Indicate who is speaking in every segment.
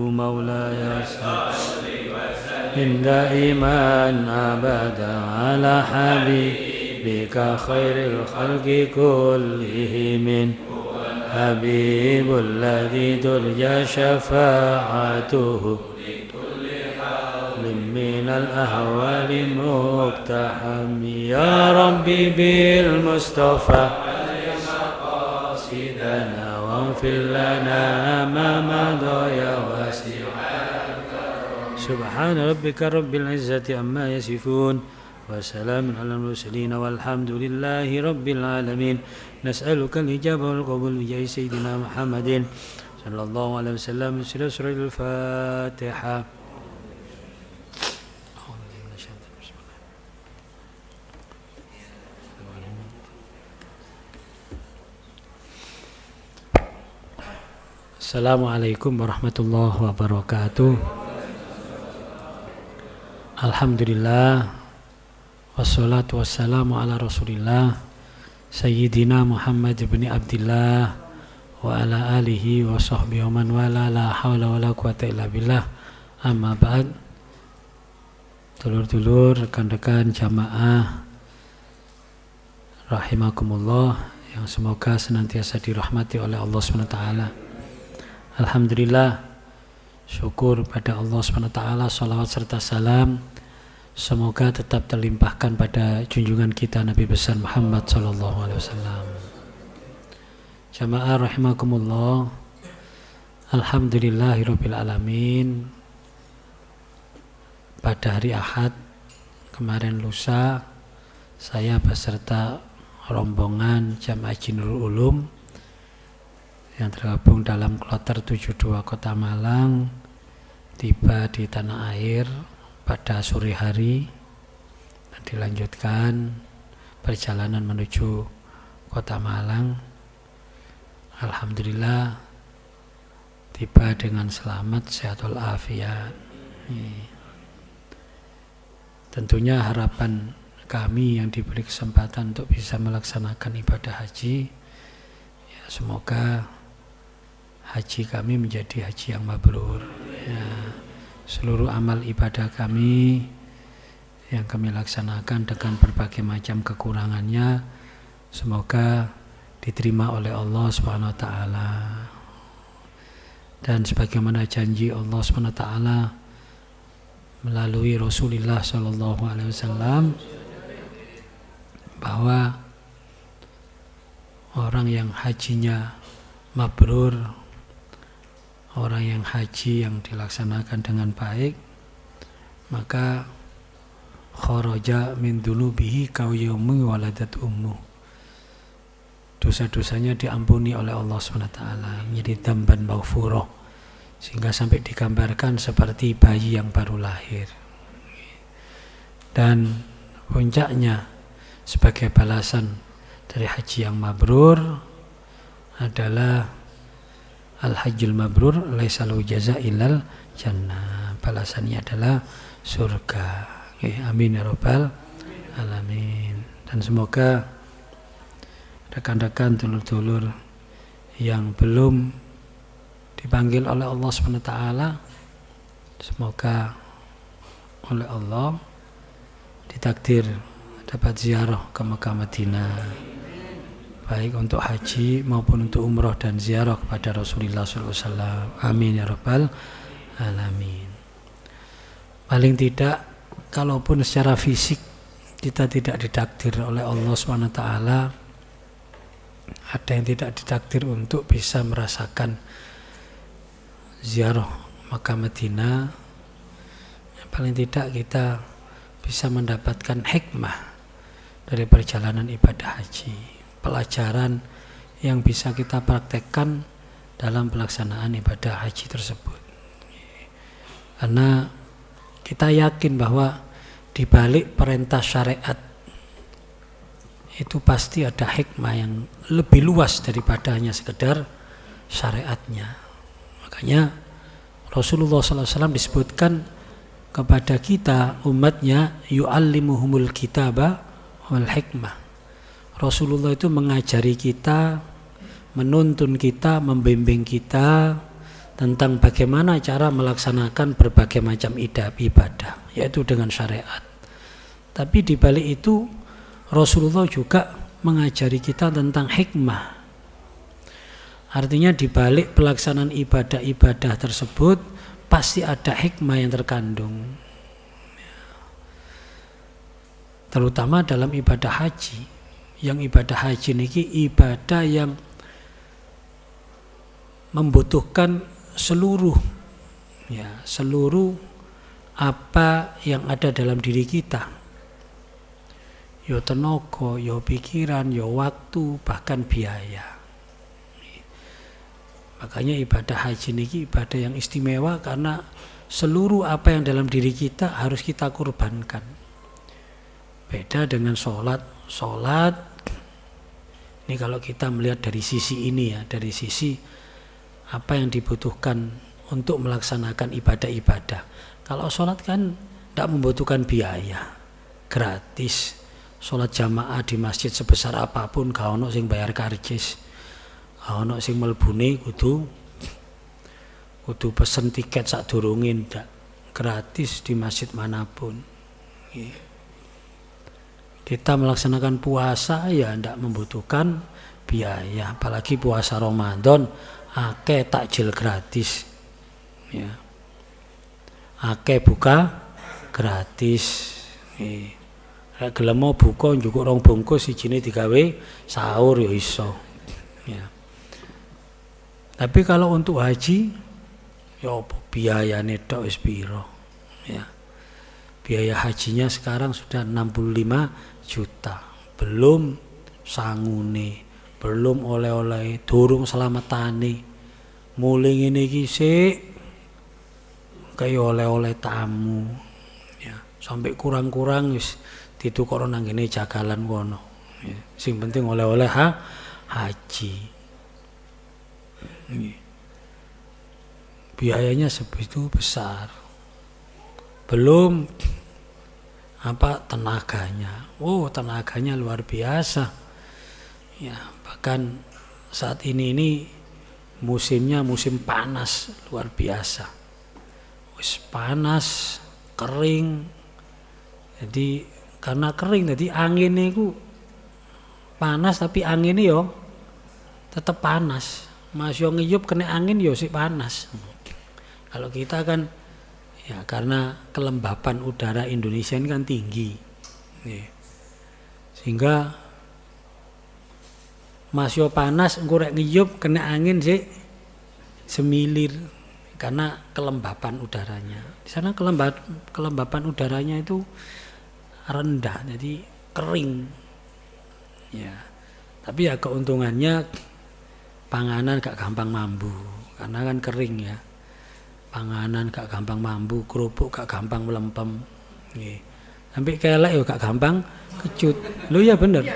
Speaker 1: مولاي صل إن دائما أبدا على حبيبك خير الخلق كلهم حبيب الذي ترجى شفاعته من الأهوال مقتحم يا ربي بالمصطفى مقاصدنا واغفر لنا ما مضى يا واسع سبحان ربك رب العزة عما يصفون وسلام على المرسلين والحمد لله رب العالمين نسألك الإجابة والقبول بجاه سيدنا محمد صلى الله عليه وسلم سورة الفاتحة. Assalamualaikum warahmatullahi wabarakatuh. Alhamdulillah wassalatu wassalamu ala rasulillah Sayyidina Muhammad ibn Abdillah wa ala alihi wa sahbihi wa man wala la hawla wa la quwata illa billah. Amma ba'd. Dulur-dulur, rekan-rekan jamaah rahimakumullah yang semoga senantiasa dirahmati oleh Allah SWT. Alhamdulillah, syukur pada Allah SWT, salawat serta salam semoga tetap terlimpahkan pada junjungan kita Nabi besar Muhammad SAW. Jamaah rahimakumullah, alhamdulillahirabbil alamin. Pada hari Ahad kemarin lusa, saya beserta rombongan Jamaah Nurul Ulum yang tergabung dalam kloter 72 Kota Malang tiba di tanah air pada sore hari dan dilanjutkan perjalanan menuju Kota Malang. Alhamdulillah tiba dengan selamat, sehat walafiat. Tentunya harapan kami yang diberi kesempatan untuk bisa melaksanakan ibadah haji, ya, semoga haji kami menjadi haji yang mabrur. Ya, seluruh amal ibadah kami yang kami laksanakan dengan berbagai macam kekurangannya semoga diterima oleh Allah SWT. Dan sebagaimana janji Allah SWT melalui Rasulullah SAW bahwa orang yang hajinya mabrur, orang yang haji yang dilaksanakan dengan baik, maka kharaja min dunubihi kau yaumi waladat ummu. Dosa-dosanya diampuni oleh Allah SWT menjadi dzamban maghfurah, sehingga sampai digambarkan seperti bayi yang baru lahir. Dan puncaknya sebagai balasan dari haji yang mabrur adalah Al-Hajjul Mabrur laisa lahu jazaa illal jannah. Balasannya adalah surga. Amin ya rabbal alamin. Dan semoga rekan-rekan dulur-dulur yang belum dipanggil oleh Allah SWT, semoga oleh Allah ditakdir dapat ziarah ke Mekah Madinah, baik untuk haji maupun untuk umrah dan ziarah kepada Rasulullah SAW. Amin ya rabbal alamin. Paling tidak, kalaupun secara fisik kita tidak ditakdir oleh Allah SWT, ada yang tidak ditakdir untuk bisa merasakan ziarah Makkah Madinah, paling tidak kita bisa mendapatkan hikmah dari perjalanan ibadah haji, pelajaran yang bisa kita praktekkan dalam pelaksanaan ibadah haji tersebut. Karena kita yakin bahwa di balik perintah syariat itu pasti ada hikmah yang lebih luas daripada hanya sekedar syariatnya. Makanya Rasulullah SAW disebutkan kepada kita umatnya, yu'allimuhumul kitaba wal hikmah. Rasulullah itu mengajari kita, menuntun kita, membimbing kita tentang bagaimana cara melaksanakan berbagai macam ibadah, yaitu dengan syariat. Tapi di balik itu Rasulullah juga mengajari kita tentang hikmah. Artinya di balik pelaksanaan ibadah-ibadah tersebut pasti ada hikmah yang terkandung. Terutama dalam ibadah haji. Yang ibadah haji ini ibadah yang membutuhkan seluruh apa yang ada dalam diri kita. Yo tenaga, yo pikiran, yo waktu, bahkan biaya. Makanya ibadah haji ini ibadah yang istimewa karena seluruh apa yang dalam diri kita harus kita kurbankan. Beda dengan sholat ini kalau kita melihat dari sisi ini ya, dari sisi apa yang dibutuhkan untuk melaksanakan ibadah-ibadah. Kalau sholat kan tidak membutuhkan biaya, gratis. Sholat jamaah di masjid sebesar apapun gak ono sing bayar karcis, gak ono sing melbune kudu pesen tiket sadurunge, ndak, gratis di masjid manapun. Kita melaksanakan puasa ya ndak membutuhkan biaya, apalagi puasa Ramadan akeh takjil gratis ya, akeh buka gratis. Rek gelem buka njukuk 2 bungkus sijine digawe sahur ya iso ya. Tapi kalau untuk haji ya biayane tok wis piro ya. Biaya hajinya sekarang sudah 65 juta, belum sangune, belum oleh-oleh, durung selamatane. Mulai ngene iki sik kaya oleh-oleh tamu ya, sampai kurang-kurang wis ditukokno nang ngene jagalan kono ya. Sing penting oleh-oleh haji. Biayanya sebegitu besar. Belum tenaganya. Tenaganya luar biasa. Ya, bahkan saat ini musimnya musim panas luar biasa. Wis panas, kering. Jadi karena kering jadi anginnya itu panas, tapi anginnya yo tetap panas. Mas yo ngiyup kena angin yo sih panas. Kalau kita kan ya karena kelembapan udara Indonesia ini kan tinggi, sehingga masih panas, engko rek ngiyup kena angin sih semilir karena kelembapan udaranya. Di sana kelembapan udaranya itu rendah, jadi kering. Ya, tapi ya keuntungannya panganan gak gampang mambu karena kan kering ya. Panganan gak gampang mambu, kerupuk gak gampang melempem. Sampai kelek yo gak gampang kecut. Lho ya bener.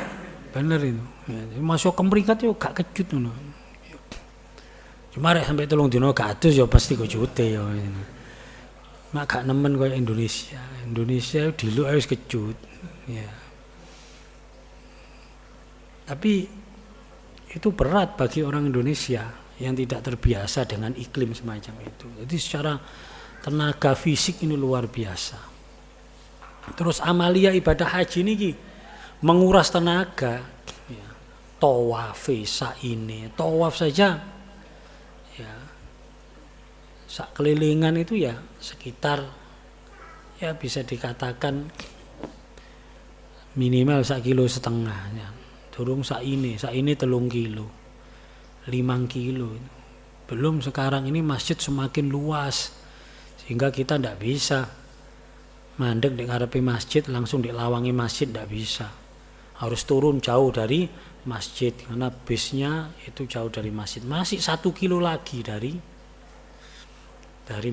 Speaker 1: Bener itu. Ya, masuk kemringkat yo gak kecut ngono. Cuma rek sampai 3 dino gak adus yo pasti kecute yo. Mak gak nemen koyo Indonesia. Indonesia diluk wis kecut. Ya. Tapi itu berat bagi orang Indonesia yang tidak terbiasa dengan iklim semacam itu. Jadi secara tenaga fisik ini luar biasa. Terus amalia ibadah haji ini menguras tenaga. Ya. Tawaf saja ya, sak kelilingan itu ya sekitar ya bisa dikatakan minimal 1,5 kilo ya. Durung sak ini 3 kilo, 5 kilo. Belum sekarang ini masjid semakin luas sehingga kita tidak bisa mandek di ngarepe masjid langsung dilawangi masjid, tidak bisa. Harus turun jauh dari masjid karena bisnya itu jauh dari masjid. Masih 1 kilo lagi dari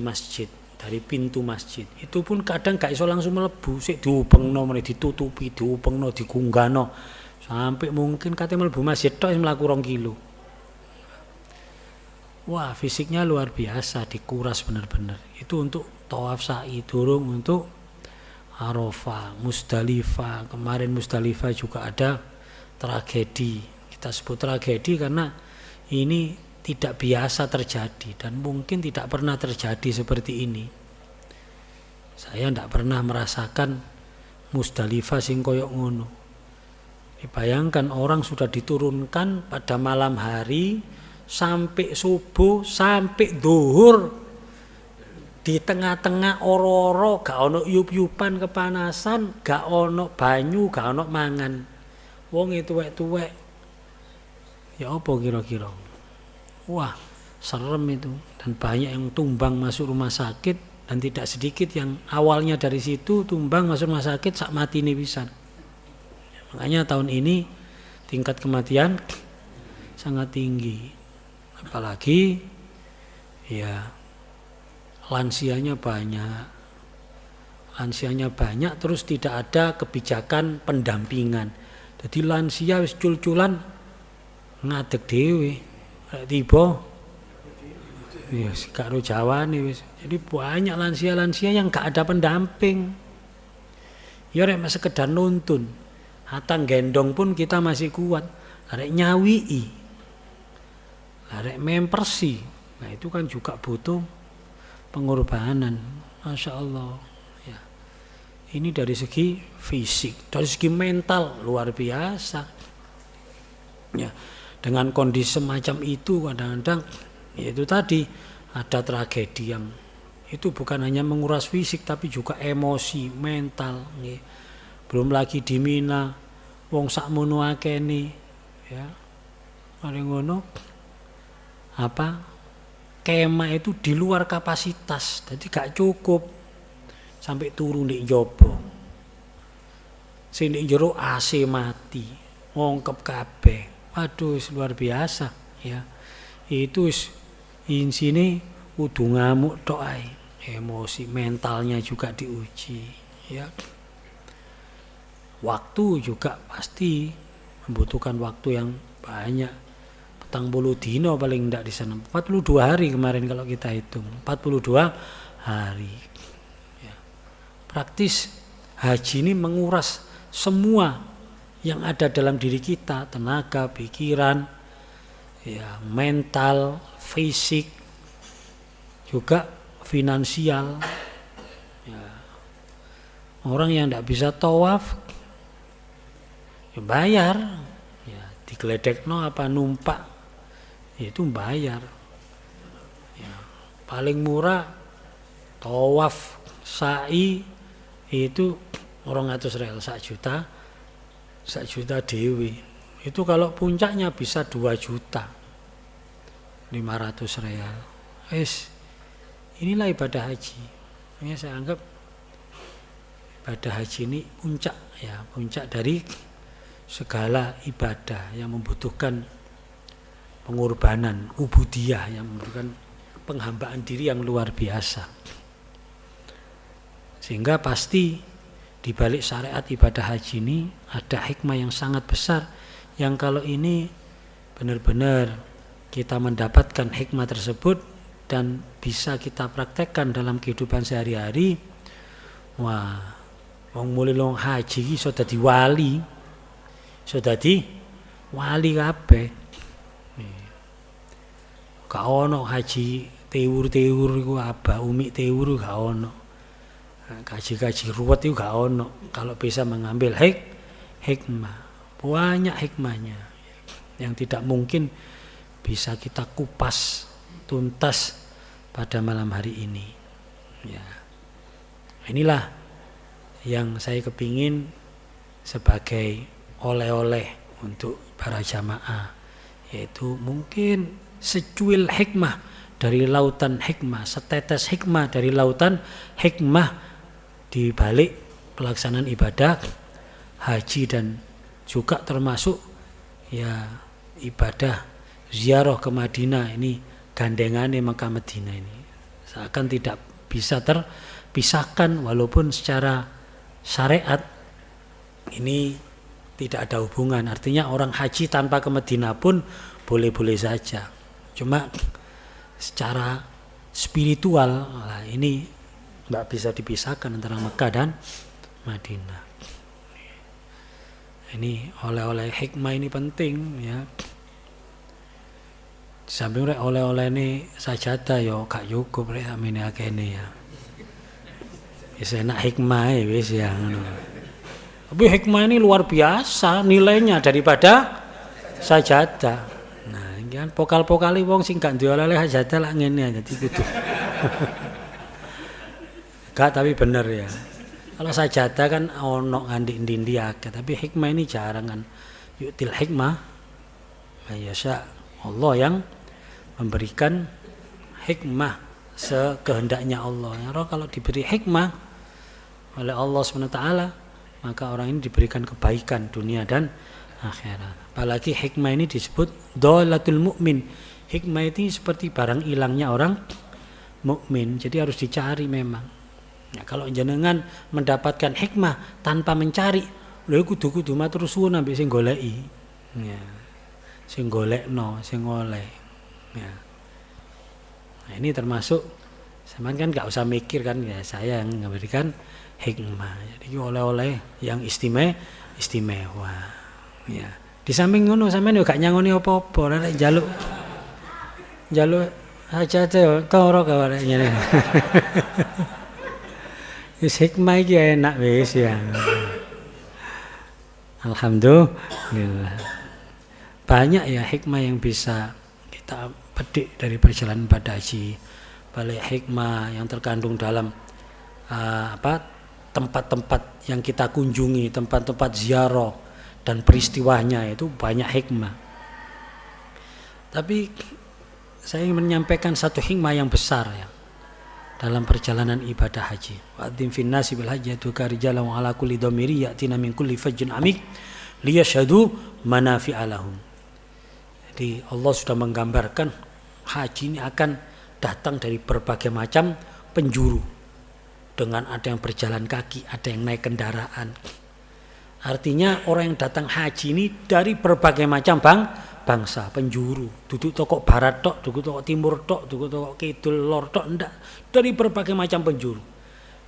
Speaker 1: masjid, dari pintu masjid. Itu pun kadang gak iso langsung mlebu, sik diupengno meneh ditutupi, diupengno, digunggano. Sampai mungkin katanya mlebu masjid tok mlaku 2 kilo. Wah, fisiknya luar biasa, dikuras benar-benar. Itu untuk tawaf sa'i, durung untuk Arafah, Musdalifah. Kemarin Musdalifah juga ada tragedi. Kita sebut tragedi karena ini tidak biasa terjadi dan mungkin tidak pernah terjadi seperti ini. Saya tidak pernah merasakan Musdalifah sing koyok ngono. Bayangkan orang sudah diturunkan pada malam hari sampai subuh sampai zuhur di tengah-tengah oro-oro, gak ono yup-yupan kepanasan, gak ono banyu, gak ono mangan. Wong itu tuwek-tuwek. Ya apa kira-kira? Wah, serem itu, dan banyak yang tumbang masuk rumah sakit dan tidak sedikit yang awalnya dari situ tumbang masuk rumah sakit sak mati nih pisan. Makanya tahun ini tingkat kematian sangat tinggi. Apalagi ya lansianya banyak terus tidak ada kebijakan pendampingan. Jadi lansia wis cul-culan ngadeg dhewe. Tiba wis karo jawane wis. Jadi banyak lansia-lansia yang gak ada pendamping. Ya rek sekedar nuntun. Hatang gendong pun kita masih kuat. Rek nyawii. Rek mempersi. Nah itu kan juga butuh pengorbanan. Masya Allah. Ya. Ini dari segi fisik, dari segi mental luar biasa. Ya. Dengan kondisi semacam itu kadang-kadang yaitu tadi ada tragedi yang itu bukan hanya menguras fisik tapi juga emosi, mental. Ya. Belum lagi di Mina, wong sakmono akene, ya, mari ngono, kemah itu di luar kapasitas, jadi gak cukup sampai turun di jopo, sini jero AC mati, ngongkep kabeh. Waduh, luar biasa ya. Itu sini kudu ngamuk tok ae. Emosi mentalnya juga diuji ya. Waktu juga pasti membutuhkan waktu yang banyak. 40 dino paling ndak di sana. 42 hari kemarin kalau kita hitung. 42 hari. Ya. Praktis haji ini menguras semua yang ada dalam diri kita, tenaga, pikiran, ya, mental, fisik, juga finansial. Ya. Orang yang tidak bisa tawaf, ya bayar, ya, digeledekno apa numpak, ya, itu bayar. Ya. Paling murah tawaf sa'i itu 200 rial, 1 juta dewi. Itu kalau puncaknya bisa 2.500.000 rial. Inilah ibadah haji. Ini saya anggap ibadah haji ini puncak ya, puncak dari segala ibadah yang membutuhkan pengorbanan, ubudiyah, yang membutuhkan penghambaan diri yang luar biasa. Sehingga pasti di balik syariat ibadah haji ini ada hikmah yang sangat besar, yang kalau ini benar-benar kita mendapatkan hikmah tersebut dan bisa kita praktekkan dalam kehidupan sehari-hari, wah, wong mulai long haji iso dadi wali, kabeh. Gak ono haji tewur-tewur iku abah umi tewur gak ono. Kaji-kaji ruwet itu gak ono. Kalau bisa mengambil hikmah, banyak hikmahnya yang tidak mungkin bisa kita kupas tuntas pada malam hari ini. Ya, inilah yang saya kepingin sebagai oleh-oleh untuk para jamaah, yaitu mungkin secuil hikmah dari lautan hikmah, setetes hikmah dari lautan hikmah di balik pelaksanaan ibadah haji, dan juga termasuk ya ibadah ziarah ke Madinah ini, gandengane Mekah Madinah ini seakan tidak bisa terpisahkan, walaupun secara syariat ini tidak ada hubungan. Artinya orang haji tanpa ke Madinah pun boleh-boleh saja, cuma secara spiritual ini nggak bisa dipisahkan antara Mekah dan Madinah. Ini oleh-oleh hikmah ini penting ya. Di samping rek oleh-oleh ini sajadah yo gak cukup rek amine akene ya. Wis enak hikmah wis ya ngono. Tapi hikmah ini luar biasa nilainya daripada sajadah. Nah, iki kan pokal-pokali wong sing gak duwe oleh sajadah lak ngene dadi kudu. Gak tapi bener ya. Kalau sajadah kan ono nganti ndi-ndi akeh, tapi hikmah ini jarang kan. Yu'til hikmah mayasya. Allah yang memberikan hikmah sekehendaknya Allah. Ya, kalau diberi hikmah oleh Allah SWT, maka orang ini diberikan kebaikan dunia dan akhirat. Apalagi hikmah ini disebut dhalatul mukmin. Hikmah itu seperti barang hilangnya orang mukmin. Jadi harus dicari memang. Ya, kalau jenengan mendapatkan hikmah tanpa mencari, lha kudu-kudu matur suwun ambek sing goleki. Ya. Sing golekno, sing oleh. Ya. Nah, ini termasuk sampean kan enggak usah mikir kan ya, saya yang memberikan hikmah. Jadi oleh-oleh yang istimewa. Ya. Di samping ngono sampean yo gak nyangoni apa-apa, nek njaluk aja toro kaware ngene. Wis hikmah iki enak wis ya. Alhamdulillah. Banyak ya hikmah yang bisa kita petik dari perjalanan ibadah haji. Balik hikmah yang terkandung dalam tempat-tempat yang kita kunjungi, tempat-tempat ziarah dan peristiwanya itu banyak hikmah. Tapi saya ingin menyampaikan satu hikmah yang besar ya dalam perjalanan ibadah haji. Wa'adzim fin nasi bil hajji yatuka rijalan wa ala kulli dhamiri ya'tina min kulli fajjin amik liyashhadu manafi'a lahum. Jadi Allah sudah menggambarkan haji ini akan datang dari berbagai macam penjuru. Dengan ada yang berjalan kaki, ada yang naik kendaraan. Artinya orang yang datang haji ini dari berbagai macam bangsa, penjuru. Duduk toko barat tok, duduk toko timur tok, duduk toko kidul lor tok, enggak. Dari berbagai macam penjuru.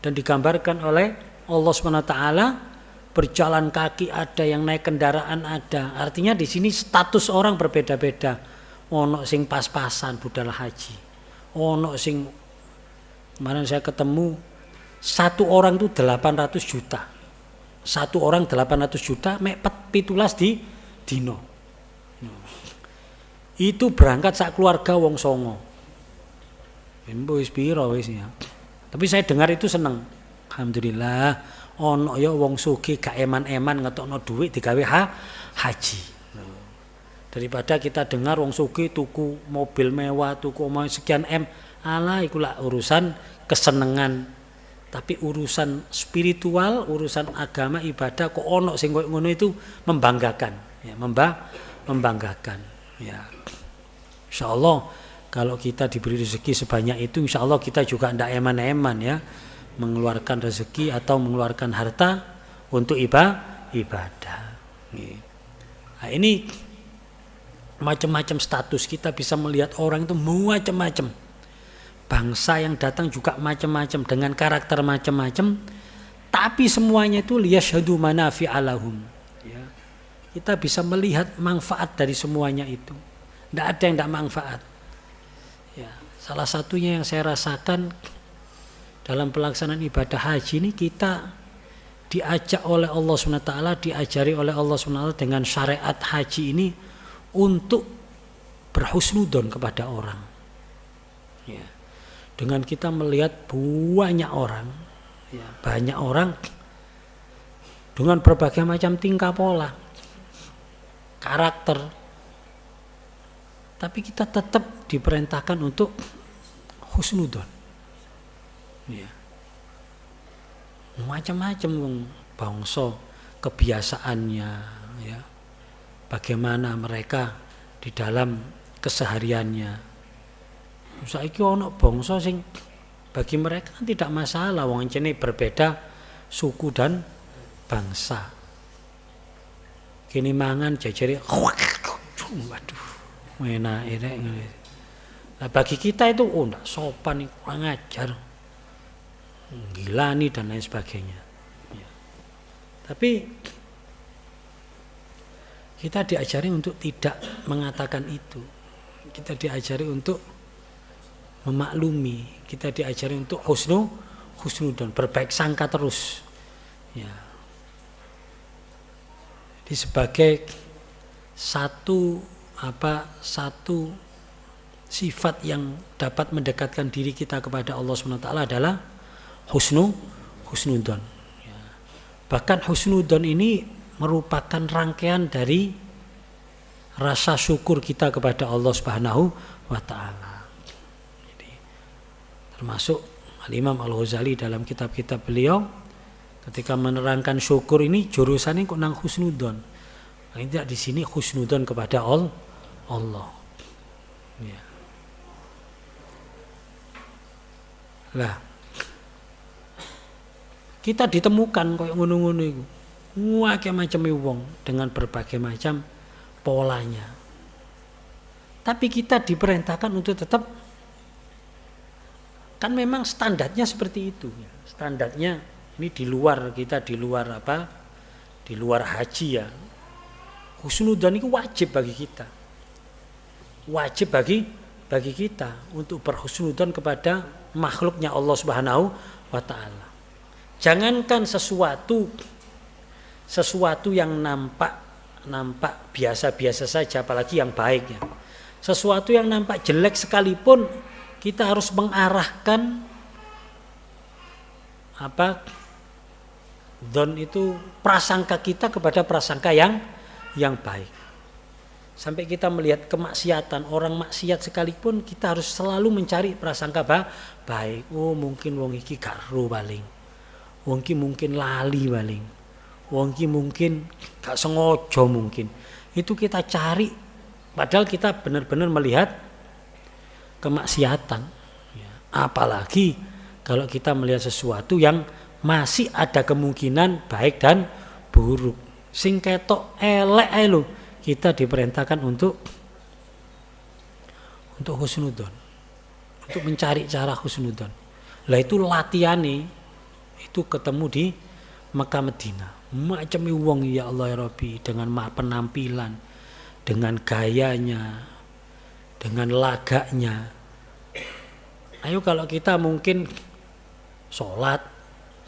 Speaker 1: Dan digambarkan oleh Allah SWT, berjalan kaki ada, yang naik kendaraan ada. Artinya di sini status orang berbeda-beda. Ono sing pas-pasan budal haji. Ono sing kemarin saya ketemu satu orang itu 800 juta. Satu orang 800 juta mek pitulas di dino. Itu berangkat sak keluarga wong songo. Wis piro wis ya. Tapi saya dengar itu seneng. Alhamdulillah ono ya wong sugih gak eman-eman ngetokno dhuwit digawe haji. Daripada kita dengar wong sugih tuku mobil mewah, tuku sekian M, alah iku lak urusan kesenengan. Tapi urusan spiritual, urusan agama, ibadah kok ono sing koyo ngono itu membanggakan, ya, membanggakan. Ya. Insyaallah kalau kita diberi rezeki sebanyak itu, insyaallah kita juga ndak eman-eman ya, mengeluarkan rezeki atau mengeluarkan harta untuk ibadah. Nah, ini macam-macam status, kita bisa melihat orang itu macam-macam. Bangsa yang datang juga macam-macam dengan karakter macam-macam, tapi semuanya itu liyashhadu manafi'a lahum. Ya. Kita bisa melihat manfaat dari semuanya itu. Tidak ada yang tidak manfaat. Ya. Salah satunya yang saya rasakan dalam pelaksanaan ibadah haji ini, kita diajak oleh Allah SWT, diajari oleh Allah SWT dengan syariat haji ini untuk berhusnudzon kepada orang. Ya. Dengan kita melihat banyak orang dengan berbagai macam tingkah pola, karakter, tapi kita tetap diperintahkan untuk husnudzon. Ya. Macam-macam bangsa, kebiasaannya, ya. Bagaimana mereka di dalam kesehariannya. Saiki ana bangsa sing bagi mereka kan tidak masalah, wong encene berbeda suku dan bangsa. Kene mangan jajare waduh, enak rek ngene. Nah, bagi kita itu ndak sopan, kurang ajar, gilani dan lain sebagainya. Ya. Tapi kita diajari untuk tidak mengatakan itu. kita diajari untuk memaklumi, kita diajari untuk husnudzon, berbaik sangka terus. Ya. Jadi sebagai satu sifat yang dapat mendekatkan diri kita kepada Allah SWT adalah husnudzon. Ya. Bahkan husnudzon ini merupakan rangkaian dari rasa syukur kita kepada Allah Subhanahu wa taala. Jadi termasuk Al-Imam Al-Ghazali dalam kitab-kitab beliau ketika menerangkan syukur ini jurusannya kok nang husnudzon. Paling tidak di sini husnudzon kepada Allah. Ya. Lah kita ditemukan koyo ngono-ngono iku. Akeh macam wong dengan berbagai macam polanya. Tapi kita diperintahkan untuk tetap, kan memang standarnya seperti itu. Standarnya ini di luar haji ya. Husnudzon itu wajib bagi kita. Wajib bagi kita untuk berhusnudzon kepada makhluknya Allah Subhanahu wa taala. Jangankan sesuatu yang nampak biasa-biasa saja, apalagi yang baik ya. Sesuatu yang nampak jelek sekalipun kita harus mengarahkan dzon itu prasangka kita kepada prasangka yang baik. Sampai kita melihat kemaksiatan, orang maksiat sekalipun kita harus selalu mencari prasangka baik. Oh, mungkin wong iki gak ro paling. Wong iki mungkin lali paling. Wong iki mungkin gak sengaja mungkin. Itu kita cari padahal kita benar-benar melihat kemaksiatan. Ya. Apalagi kalau kita melihat sesuatu yang masih ada kemungkinan baik dan buruk. Sing ketok elek ae lho, kita diperintahkan untuk husnudzon. Untuk mencari cara husnudzon. Lah itu latihane itu ketemu di Mekah Madinah. Macam wong ya Allah ya Rabbi, dengan penampilan, dengan gayanya, dengan lagaknya. Ayo kalau kita mungkin sholat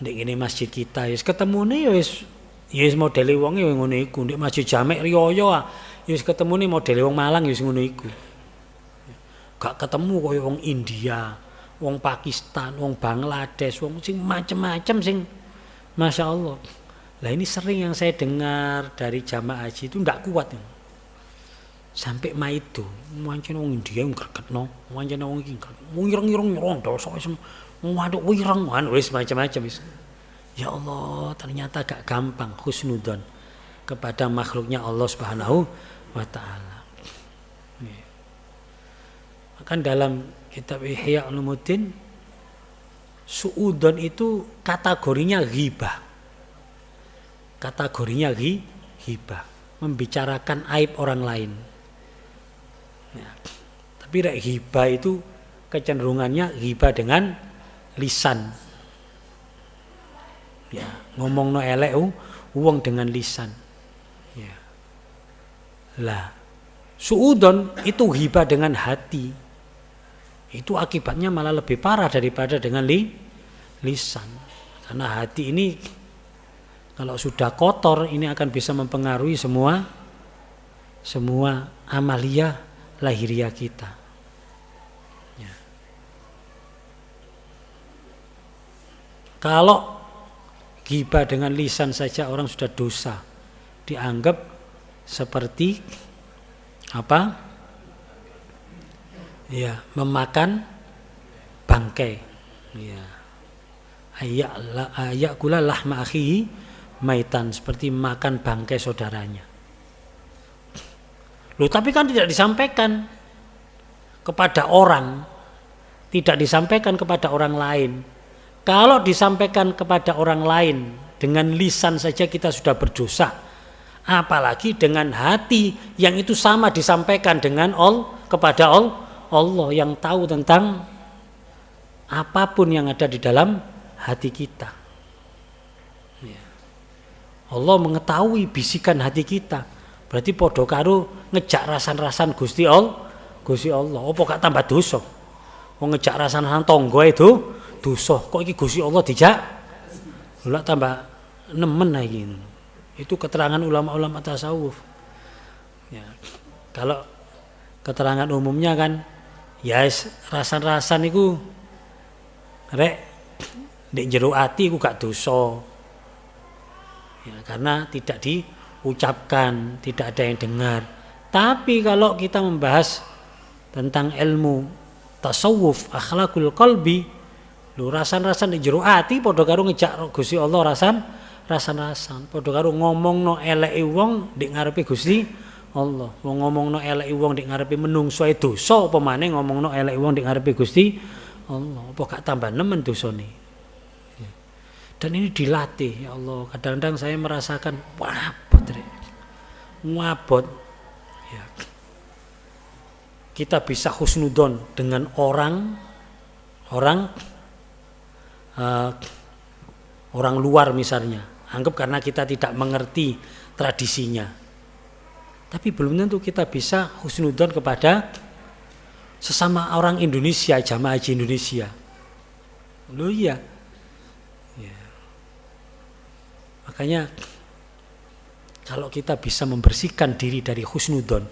Speaker 1: ndek ngene masjid kita wis ketemune wis modele wonge ngono iku, ndek masjid Jamek Riyaya wis ketemune modele wong Malang wis ngono iku. Gak ketemu kaya wong India, wong Pakistan, wong Bangladesh, wong sing macam-macam sing Masya Allah. Lah ini sering yang saya dengar dari jamaah haji itu ndak kuat. Sampai maido, wancane wong India ngreketno, wancane wong iki wireng-wireng nyrondo sok wis waduh wireng wis macam-macam wis. Ya Allah, ternyata gak gampang husnudzon kepada makhluknya Allah Subhanahu wa taala. Bahkan dalam kitab Ihya Ulumuddin suudzon itu kategorinya ghibah. Kategorinya ghibah, membicarakan aib orang lain. Ya. Tapi ghibah itu kecenderungannya ghibah dengan lisan. Ya, ngomongno elek wong dengan lisan. Ya. Lah, suudzon itu ghibah dengan hati. Itu akibatnya malah lebih parah daripada dengan lisan. Karena hati ini kalau sudah kotor ini akan bisa mempengaruhi semua amaliyah lahiriah kita. Ya. Kalau ghibah dengan lisan saja orang sudah dosa, dianggap seperti ya, memakan bangkai. Ya. Ayakula lahma akhihi maitan, seperti makan bangkai saudaranya. Loh, tapi kan tidak disampaikan kepada orang, tidak disampaikan kepada orang lain. Kalau disampaikan kepada orang lain dengan lisan saja kita sudah berdosa, apalagi dengan hati yang itu sama disampaikan dengan kepada Allah yang tahu tentang apapun yang ada di dalam hati kita. Ya. Allah mengetahui bisikan hati kita. Berarti podo karo ngejak rasan-rasan Gusti Gusti Allah, apa gak tambah dosa? Wong ngejak rasan-rasan tangga itu dosa. Kok iki Gusti Allah dijak? Lha tambah nemen iki. Itu keterangan ulama-ulama tasawuf. Ya. Kalau keterangan umumnya kan ya rasan-rasan iku rek ndek jero ati iku gak dosa. Ya, karena tidak diucapkan, tidak ada yang dengar. Tapi kalau kita membahas tentang ilmu tasawuf, akhlakul qalbi, lu rasan-rasan di jero ati padha karo ngejak Gusti Allah rasan-rasan, padha karo ngomongno eleke wong ndek ngarepe Gusti Allah. Wong ngomongno eleke wong ndek ngarepe menungso ae dosa, apa maneh ngomongno eleke wong ndek ngarepe Gusti Allah. Apa gak tambah nemen dosane. Dan ini dilatih, ya Allah. Kadang-kadang saya merasakan wabot. Ya. Kita bisa husnudon dengan orang luar misalnya, anggap karena kita tidak mengerti tradisinya. Tapi belum tentu kita bisa husnudon kepada sesama orang Indonesia, jamaah haji Indonesia. Loh iya. Ya. Makanya kalau kita bisa membersihkan diri dari husnudon,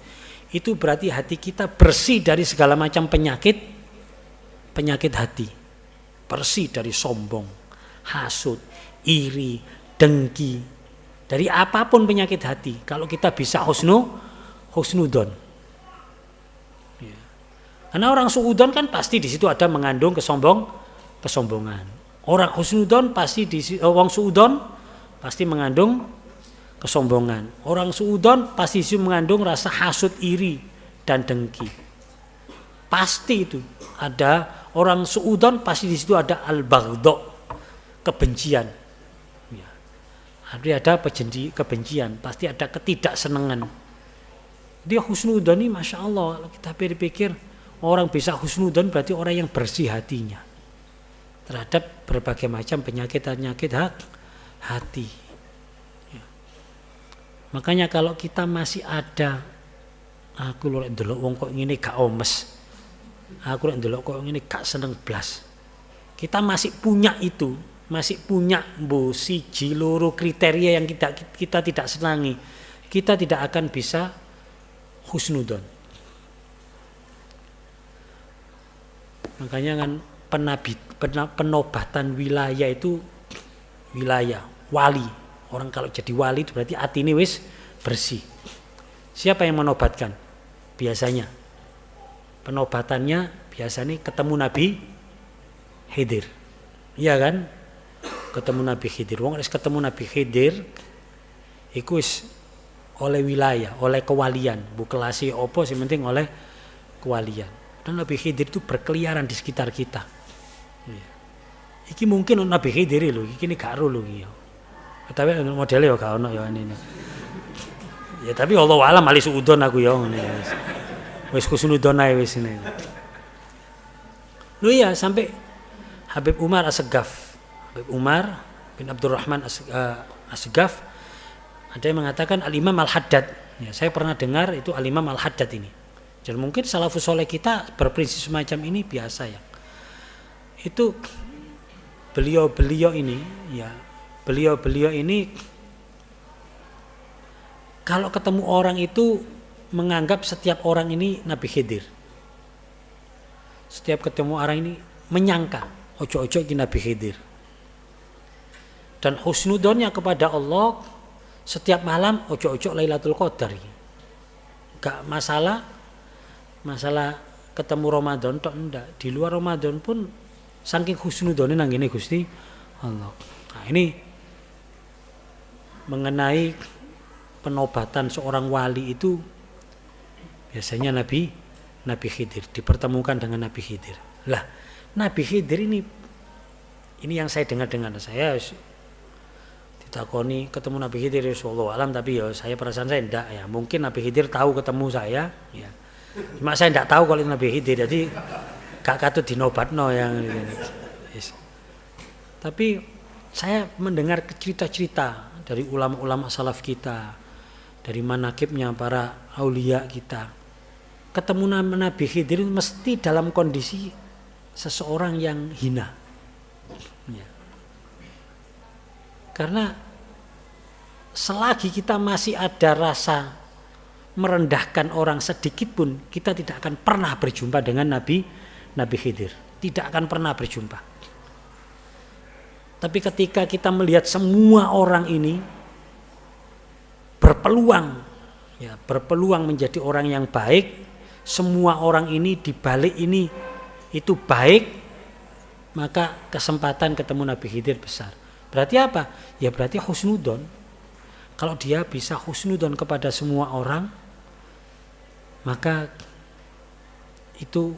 Speaker 1: itu berarti hati kita bersih dari segala macam penyakit hati. Bersih dari sombong, hasud, iri, dengki, dari apapun penyakit hati. Kalau kita bisa husnudon. Ya. Karena orang suudon kan pasti di situ ada mengandung kesombongan. Orang husnudon pasti orang suudon pasti mengandung kesombongan. Orang suudon pasti mengandung rasa hasud, iri, dan dengki. Pasti itu ada orang suudon, pasti di situ ada al-baghdha, kebencian. Ya. Ada kebencian, pasti ada ketidaksenangan. Dia husnudon ini, masya Allah. Kita pikir orang bisa husnudon berarti orang yang bersih hatinya terhadap berbagai macam penyakit hati. Makanya kalau kita masih ada, aku lho ndelok wong kok ngene gak omes, aku lho ndelok kok ngene gak seneng blas. Kita masih punya itu, masih punya siji loro kriteria yang kita tidak senangi. Kita tidak akan bisa husnudon. Makanya kan penobatan wilayah itu wilayah wali. Orang kalau jadi wali itu berarti hati ini wis bersih. Siapa yang menobatkan? Biasanya penobatannya biasanya ketemu Nabi Khidir. Iya kan? Ketemu Nabi Khidir. Wong wis ketemu Nabi Khidir iku wis oleh wilayah, oleh kewalian. Bu kelasi opo sing penting oleh kewalian. Dan Nabi Khidir itu berkeliaran di sekitar kita. Ya. Iki mungkin Nabi Khidir lho, iki ini gak ro lho iki. Tapi modelnya ya gak ono ya ini. Ya tapi Allah alam ali suudon aku ya ngene. Wis kusnudon ae wis ini. Lho ya sampai Habib Umar As-Segaf. Habib Umar bin Abdurrahman As-Segaf ada yang mengatakan Al-Imam Al-Haddad. Ya, saya pernah dengar itu Al-Imam Al-Haddad ini. Dan mungkin salafus saleh kita berprinsip semacam ini biasa ya. Itu beliau-beliau ini ya. Beliau ini kalau ketemu orang itu menganggap setiap orang ini Nabi Khidir. Setiap ketemu orang ini menyangka ojo-ojo ini Nabi Khidir. Dan husnudonnya kepada Allah setiap malam ojo-ojo Lailatul Qadar. Gak masalah ketemu Ramadan tok ndak. Di luar Ramadan pun saking husnudone nang ngene Gusti Allah. Nah, ini mengenai penobatan seorang wali itu biasanya Nabi Khidir dipertemukan dengan Nabi Khidir. Lah, Nabi Khidir ini yang saya dengar saya ditakoni ketemu Nabi Khidir sallallahu alam tapi ya saya perasaan saya enggak ya. Mungkin Nabi Khidir tahu ketemu saya ya. Cuma saya enggak tahu kalau itu Nabi Khidir jadi gak katut dinobatno yang yes. Tapi saya mendengar cerita-cerita dari ulama-ulama salaf kita, dari manakibnya para aulia kita. ketemu Nabi Khidir mesti dalam kondisi seseorang yang hina. Ya. Karena selagi kita masih ada rasa merendahkan orang sedikit pun, kita tidak akan pernah berjumpa dengan Nabi Khidir. Tidak akan pernah berjumpa. Tapi ketika kita melihat semua orang ini berpeluang menjadi orang yang baik, semua orang ini di balik ini itu baik, maka kesempatan ketemu Nabi Khidir besar. Berarti apa? Ya berarti husnudon. Kalau dia bisa husnudon kepada semua orang, maka itu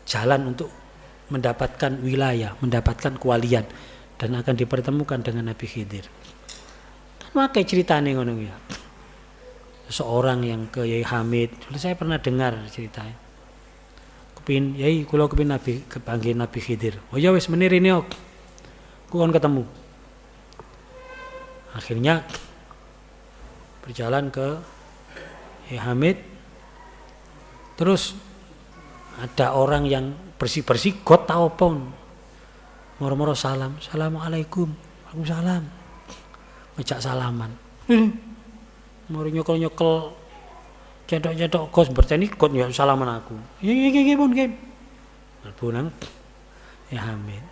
Speaker 1: jalan untuk mendapatkan wilayah, mendapatkan kewalian, dan akan dipertemukan dengan Nabi Khidir. Maka ceritanya ngono ya. Seorang yang ke Yai Hamid, dulu saya pernah dengar ceritanya. Kepin Yai, kula kepin Nabi kepanggil Nabi Khidir. Oh ya wis menir ini ok. Ku kon ketemu. Akhirnya berjalan ke Yai Hamid. Terus ada orang yang bersih-bersih got tau pon. Moro-moro salam. Assalamualaikum. Waalaikumsalam. Ngejak salaman. Mari nyekel-nyekel cedok-cedok kos bertani got ya salaman aku. Iya pun kan. Mlebu nang ya Hamid.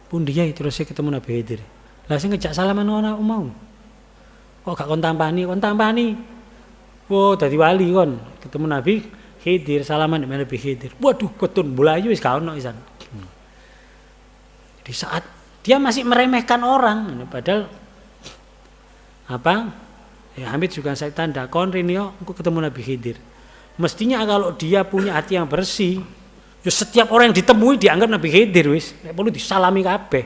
Speaker 1: Pun dia terus saya ketemu Nabi Khidir. Lah sing ngejak salaman ana mau. Kok gak kon tampani? Wo dadi wali kon. Ketemu Nabi Khidir, salaman dengan Nabi Khidir. Waduh, betun bulayu wis gak ono isan. Di saat dia masih meremehkan orang, padahal apa? Ya Hamid juga saya tanda kon rinio aku ketemu Nabi Khidir. Mestinya kalau dia punya hati yang bersih, ya setiap orang yang ditemui dianggap Nabi Khidir wis. Nek perlu disalami kabeh.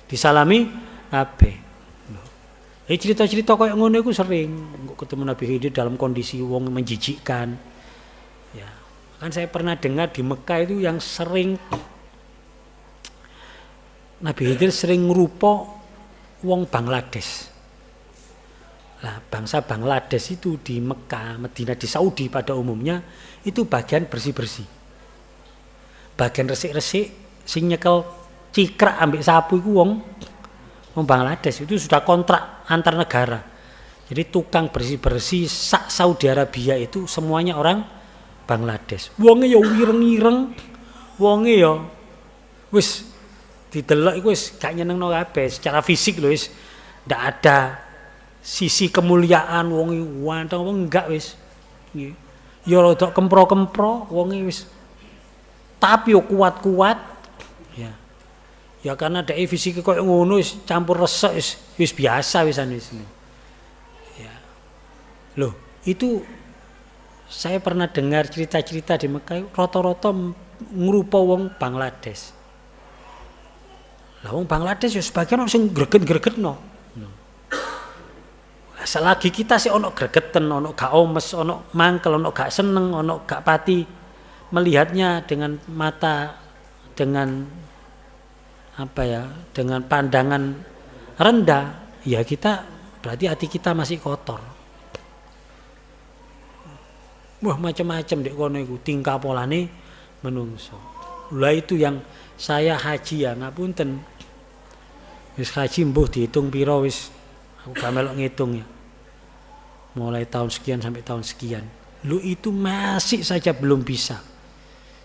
Speaker 1: Disalami kabeh. Cerita-cerita kayak ngono iku sering ketemu Nabi Khidir dalam kondisi wong menjijikkan. Ya, kan saya pernah dengar di Mekah itu yang sering Nabi Khidir sering ngrupa wong Bangladesh. Nah, bangsa Bangladesh itu di Mekah, Madinah, di Saudi pada umumnya itu bagian bersih-bersih. Bagian resik-resik sing nyekel cikrak ambek sapu iku wong Bangladesh itu sudah kontrak antar negara. Jadi tukang bersih-bersih sak Saudi Arabia itu semuanya orang Bangladesh. Wonge ya wireng-ireng, wonge ya wis didelok iku wis gak nyenengno kabeh secara fisik lho wis ndak ada sisi kemuliaan wonge wanteng wong enggak wis. Ya rada kempro-kempro wonge wis. Tapi yo kuat-kuat. Ya. Ya karena dhek fisike koyo ngono wis campur resek wis biasa wisan wis. Ya. Loh, itu saya pernah dengar cerita-cerita di Mekah rata-rata ngrupa wong Bangladesh. Lah wong Bangladesh ya sebagian sing greget-gregetno. Selagi kita sih ono gregeten, ono gak omes, ono mangkel, ono gak seneng, ono gak pati melihatnya dengan mata dengan apa ya, dengan pandangan rendah, ya kita berarti hati kita masih kotor. Wah macam-macam dek kono iku tingkah polane menungso. Lah itu yang saya haji ya ngapunten. Wis haji mbuh dihitung pira wis aku gak melok ngitung ya. Mulai tahun sekian sampai tahun sekian. Lu itu masih saja belum bisa.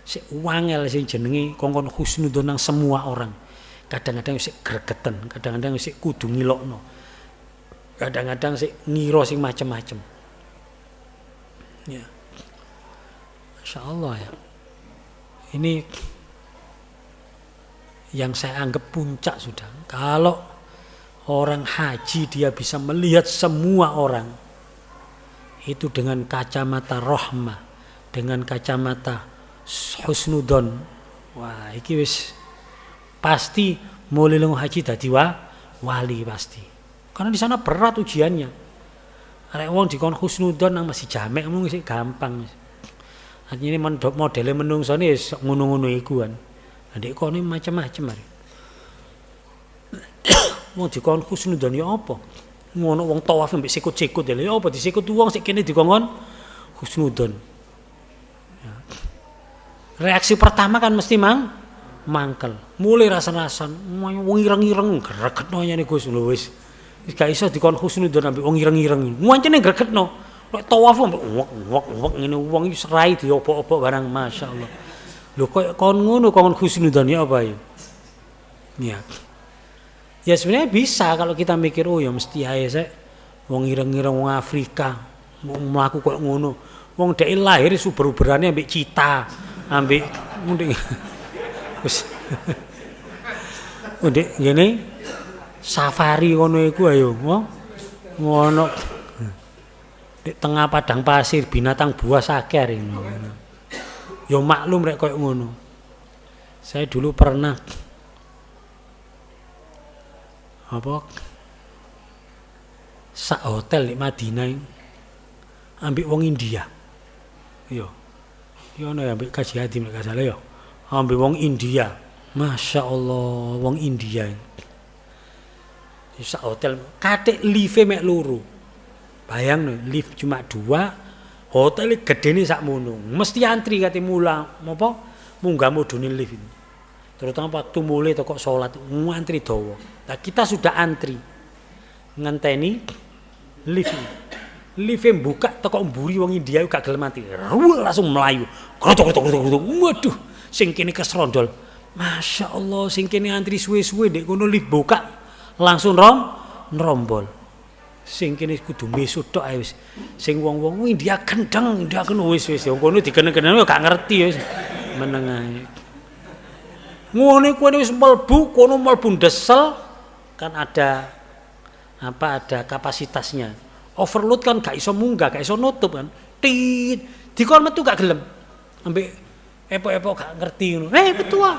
Speaker 1: Sik wangel sing jenenge kongkon husnudon nang semua orang. Kadang-kadang sik gregeten, kadang-kadang sik kudu ngilokno. Kadang-kadang sik ngira sing macem-macem. Ya. Masyaallah ya. Ini yang saya anggap puncak sudah. Kalau orang haji dia bisa melihat semua orang itu dengan kacamata rahmah, dengan kacamata husnudon. Wah, iki wis pasti mulai haji dadi wali pasti. Karena di sana berat ujiannya. Arek wong dikon husnudon nang masih jamek mung wis gampang. Artinya modele menungsone wis ngono-ngono iku kan. Ndek kene macam-macam arek. Mau dikon husnudon ya apa? Ngono wong tawaf mbek sikut-sikut lho ya apa disikut wong sik kene dikongkon husnudon. Ya. Reaksi pertama kan mesti mangkel. Mulai rasa-rasan wong ireng-ireng gregetno nyene Gus lho wis. Wis gak iso dikon husnudon ambek wong ireng-ireng. Wancene gregetno. Nek tawaf ambek wok ngene wong iki serai diobok-obok barang masyaallah. Lho kok kon ngono kon husnudon ya apa ya? Ya. Ya sebenarnya bisa kalau kita mikir oh ya mesti ae sik wong ireng-ireng wong Afrika mlaku kok ngono. Wong dhek lahir suber-uberane ambek cita, ambek munding. Wis. Ndek ngene safari ngono iku ayo ngono. Di tengah padang pasir binatang buas akeh ngono. Ya maklum rek koyo ngono. Saya dulu pernah sak hotel di Madinah ambek wong India. Yo. Yo ana ambek Kaji Hadi nek salah yo. Ambek wong India. Masya Allah wong India. Di sak hotel katik lift mek loro. Bayangno lift cuma 2, hotel gedene sakmono. Mesti antri kate mulang apa munggah mudune lift itu. Terutama waktu mulai toko sholat ngantri dawa. Nah kita sudah antri ngenteni lift. Lift buka toko mburi wong India gak gelem mati. Langsung melayu. Krotok. Waduh, sing kene kesrondol. Masya Allah, sing kene antri suwe-suwe ndek kono lift buka langsung nrombol. Sing kene kudu mesut tok ae wis. Sing wong-wong India gendeng wis wong kono digenen-genen gak ngerti wis. Meneng ae. Ngene kowe wis mlebu kono mlebu desel kan ada kapasitasnya. Overload kan gak iso munggah, gak iso nutup kan. Tit, dikon metu gak gelem. Ambek epok-epok gak ngerti ngono. Petua.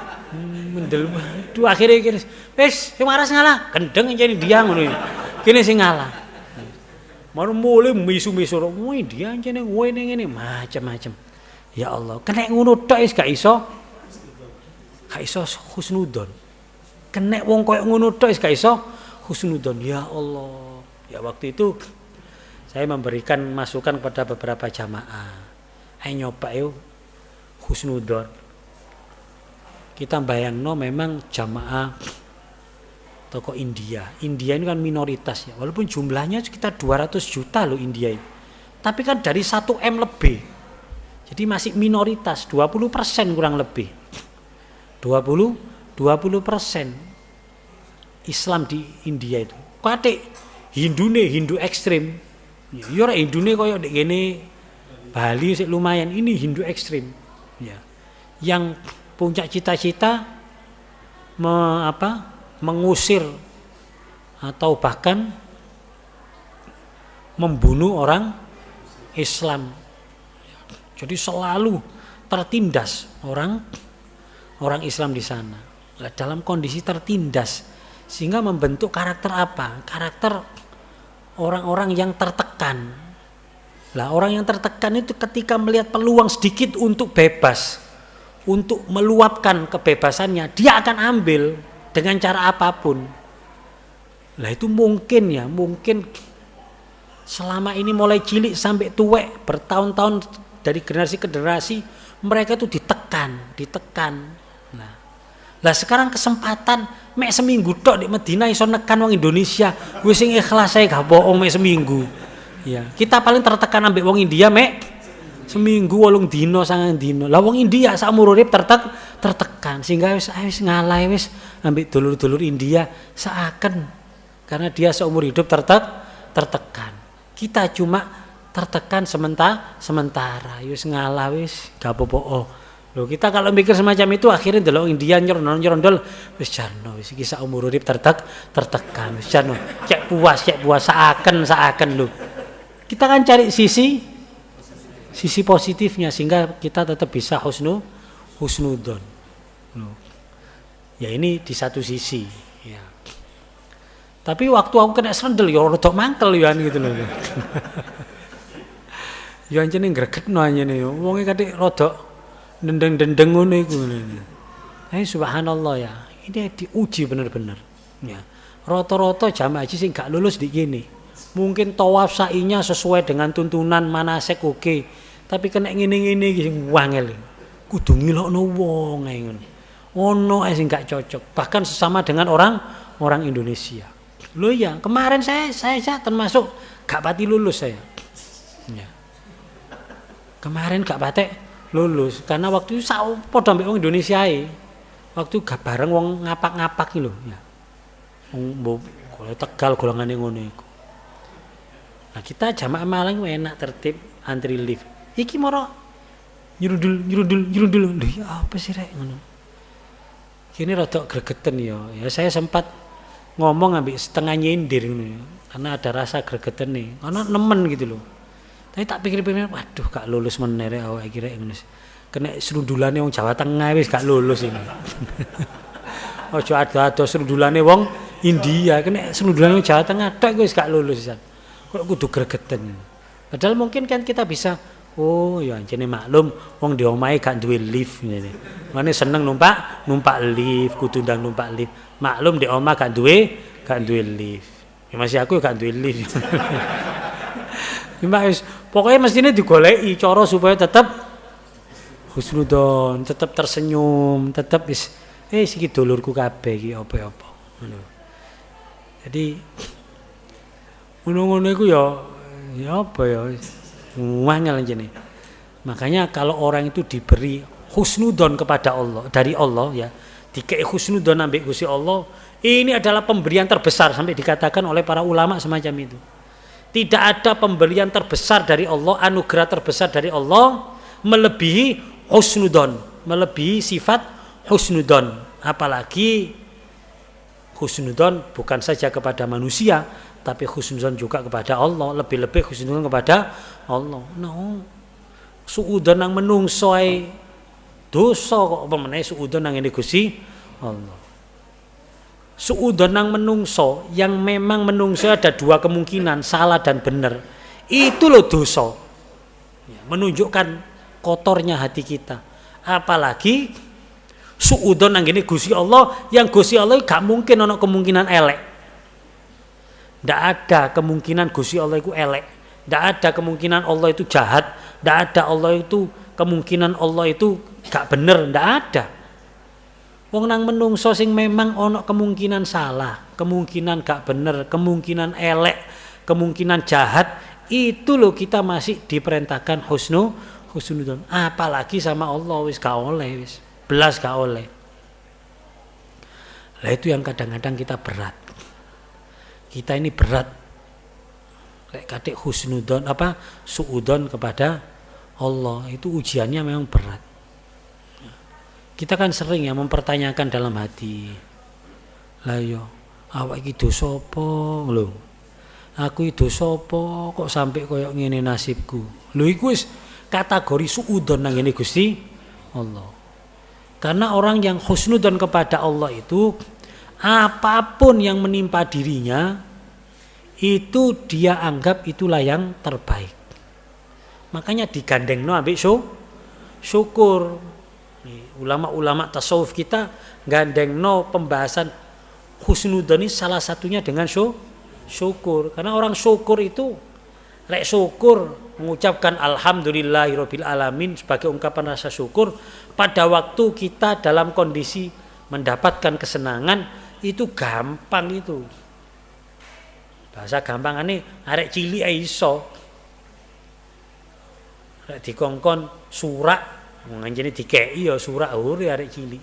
Speaker 1: Mendel. Duh akhire kene wis sing waras ngalah. Gendeng jane dia ngono. Kene sing ngalah. Mau mulai misu-misu woi dia jane ngene macam-macam. Ya Allah, kena ngono tok wis gak iso husnudon. Kena wong koyo ngono tok wis gak iso husnudon. Ya Allah. Ya waktu itu saya memberikan masukan kepada beberapa jamaah. Ayo nyoba yuk husnudon. Kita bayangno memang jamaah toko India. India ini kan minoritas ya. Walaupun jumlahnya sekitar 200 juta loh India ini. Tapi kan dari 1 M lebih. Jadi masih minoritas, 20% kurang lebih. 20% Islam di India itu. Kate Hindu ekstrim. Ya ora Hindune koyo ndek kene Bali sik lumayan, ini Hindu ekstrim. Ya. Yang puncak cita-cita mengusir atau bahkan membunuh orang Islam. Jadi selalu tertindas orang Islam di sana. Dalam kondisi tertindas sehingga membentuk karakter apa? Karakter orang-orang yang tertekan. Lah orang yang tertekan itu ketika melihat peluang sedikit untuk bebas, untuk meluapkan kebebasannya, dia akan ambil dengan cara apapun. Lah itu mungkin selama ini mulai cilik sampai tuwek bertahun-tahun dari generasi ke generasi mereka itu ditekan. Lah sekarang kesempatan mek seminggu tok di Madinah iso nekan wong Indonesia. Wis sing ikhlas ae gak bohong mek seminggu. Ya, kita paling tertekan ambek wong India mek seminggu 8 dino 9 dino. Lah wong India saumur urip tertekan sehingga wis ngalah wis ambek dulur-dulur India seakan karena dia seumur hidup tertekan. Kita cuma tertekan sementara. Wis ngalah wis gak apa-apa. Loh kita kalau mikir semacam itu akhirnya delok India nyerondol wis jarno wis iki sak umur urip tertekan wis jarno cek puas seakan lho. Kita kan cari sisi positifnya sehingga kita tetap bisa husnudon. Loh. Ya ini di satu sisi ya. Tapi waktu aku kena sendel ya rada mangkel ya gitu lho. Ya anjene gregetno anjene wonge katik rada dendeng ngono iku ngene. Subhanallah ya. Ini diuji benar-benar. Ya. Rata-rata jamaah haji sing gak lulus di kene. Mungkin tawaf sa'inya sesuai dengan tuntunan manasik oke. Tapi kena ngene-ngene iki sing wangel. Kudu ngilokno wong ae ngono. Ono ae sing gak cocok, bahkan sesama dengan orang Indonesia. Loh ya, kemarin saya termasuk gak pati lulus saya. Ya. Kemarin gak patek lulus karena waktu itu padha mbek wong Indonesia ae. Waktu gak bareng wong ngapak-ngapak iki lho, ya. Wong Tegal golongane ngono iku. Nah, kita jamaah Malang enak tertib antri lift. Iki moro nyurundul. Lho ya apa sih rek ngono. Kini rada gregeten ya. Ya saya sempat ngomong ambil setengah nyindir ngono ya. Karena ada rasa gregeten nih. Karena nemen gitu loh. Tapi tak pikir-pikir, waduh gak lulus meneh rek awake iki rek ngono. Kena serundulane wong Jawa Tengah wis gak lulus ini. Ojo ada serundulane wong India, kena serundulane wong Jawa Tengah tok wis gak lulus. Kok kudu gregeten. Padahal mungkin kan kita bisa oh ya jane maklum wong di omahe gak duwe lift ngene. Mane seneng numpak lift, kudu ndang numpak lift. Maklum di omah gak duwe lift. Ya masih aku gak duwe lift. Wis pokoke mestine digoleki cara supaya tetep husnudzon, tetep tersenyum, tetep wis iki dulurku kabeh iki apa-apa ngono. Jadi ngono-ngono iku ya apa ya wangel jene. Makanya kalau orang itu diberi husnudzon kepada Allah, dari Allah ya, dikei husnudzon ambek Gusti Allah, ini adalah pemberian terbesar sampai dikatakan oleh para ulama semacam itu. Tidak ada pemberian terbesar dari Allah, anugerah terbesar dari Allah melebihi husnudzon, melebihi sifat husnudzon. Apalagi husnudzon bukan saja kepada manusia, tapi husnudzon juga kepada Allah, lebih-lebih husnudzon kepada Allah. No. Suudzon nang menungso ae dosa kok apa meneh suudzon nang ngene Gusti Allah. Suudzon nang menungso yang memang menungso ada dua kemungkinan, salah dan benar. Itu loh dosa. Menunjukkan kotornya hati kita. Apalagi suudzon nang ngene Gusti Allah yang Gusti Allah gak mungkin ana kemungkinan elek. Ndak ada kemungkinan Gusti Allah itu elek. Ndak ada kemungkinan Allah itu jahat. Ndak ada Allah itu kemungkinan Allah itu gak bener. Ndak ada. Wong nang menungso sing memang ana kemungkinan salah, kemungkinan gak bener, kemungkinan elek, kemungkinan jahat, itu loh kita masih diperintahkan husnudzon. Apalagi sama Allah wis gak oleh wis. Belas gak oleh. Lah itu yang kadang-kadang kita berat. Kita ini berat. Kayak katik husnudzon suudzon kepada Allah, itu ujiannya memang berat. Kita kan sering ya mempertanyakan dalam hati. Lah yo, awak iki dosa apa lho? Aku iki dosa apa kok sampai koyo ngene nasibku. Lho iku wis kategori suudzon nang ngene Gusti Allah. Karena orang yang husnudzon kepada Allah itu apapun yang menimpa dirinya itu dia anggap itulah yang terbaik. Makanya digandengno ambek syukur. Ulama-ulama tasawuf kita gandengno pembahasan husnudzon ini salah satunya dengan syukur. Karena orang syukur itu rek syukur mengucapkan alhamdulillahirabbil alamin sebagai ungkapan rasa syukur pada waktu kita dalam kondisi mendapatkan kesenangan itu gampang itu. Bahasa gampangane arek cilik iso. Rek dikongkon surak nganjene dikei ya surak ure arek cilik.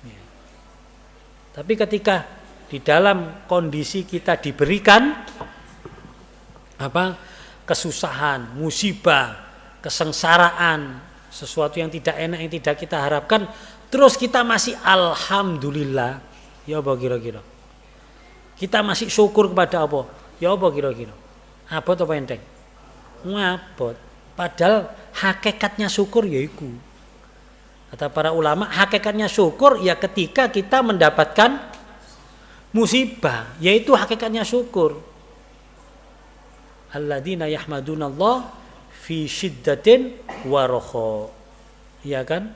Speaker 1: Ya. Tapi ketika di dalam kondisi kita diberikan kesusahan, musibah, kesengsaraan, sesuatu yang tidak enak yang tidak kita harapkan, terus kita masih alhamdulillah, ya apa kira-kira? Kita masih syukur kepada apa? Ya apa kira-kira? Abot apa enteng? Ngabot. Padahal hakikatnya syukur yaiku. Kata para ulama, hakikatnya syukur ya ketika kita mendapatkan musibah, yaitu hakikatnya syukur. Alladzina yahmadunallah fi syiddatin wa raha. Ya kan?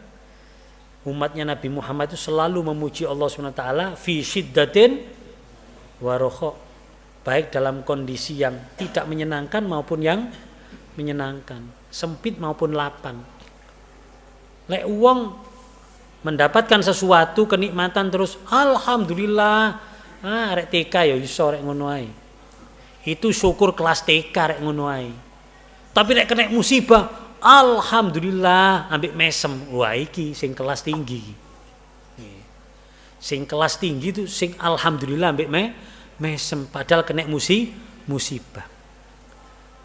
Speaker 1: Umatnya Nabi Muhammad itu selalu memuji Allah SWT fi syiddatin wa raha. Baik dalam kondisi yang tidak menyenangkan maupun yang menyenangkan. sempit maupun lapang. Lek wong mendapatkan sesuatu kenikmatan terus alhamdulillah, arek TK ya iso rek ngono ae. Itu syukur kelas TK rek ngono ae. Tapi rek kena musibah, alhamdulillah ambek mesem. Wah iki sing kelas tinggi. Sing kelas tinggi itu sing alhamdulillah ambek mesem padahal kena musibah.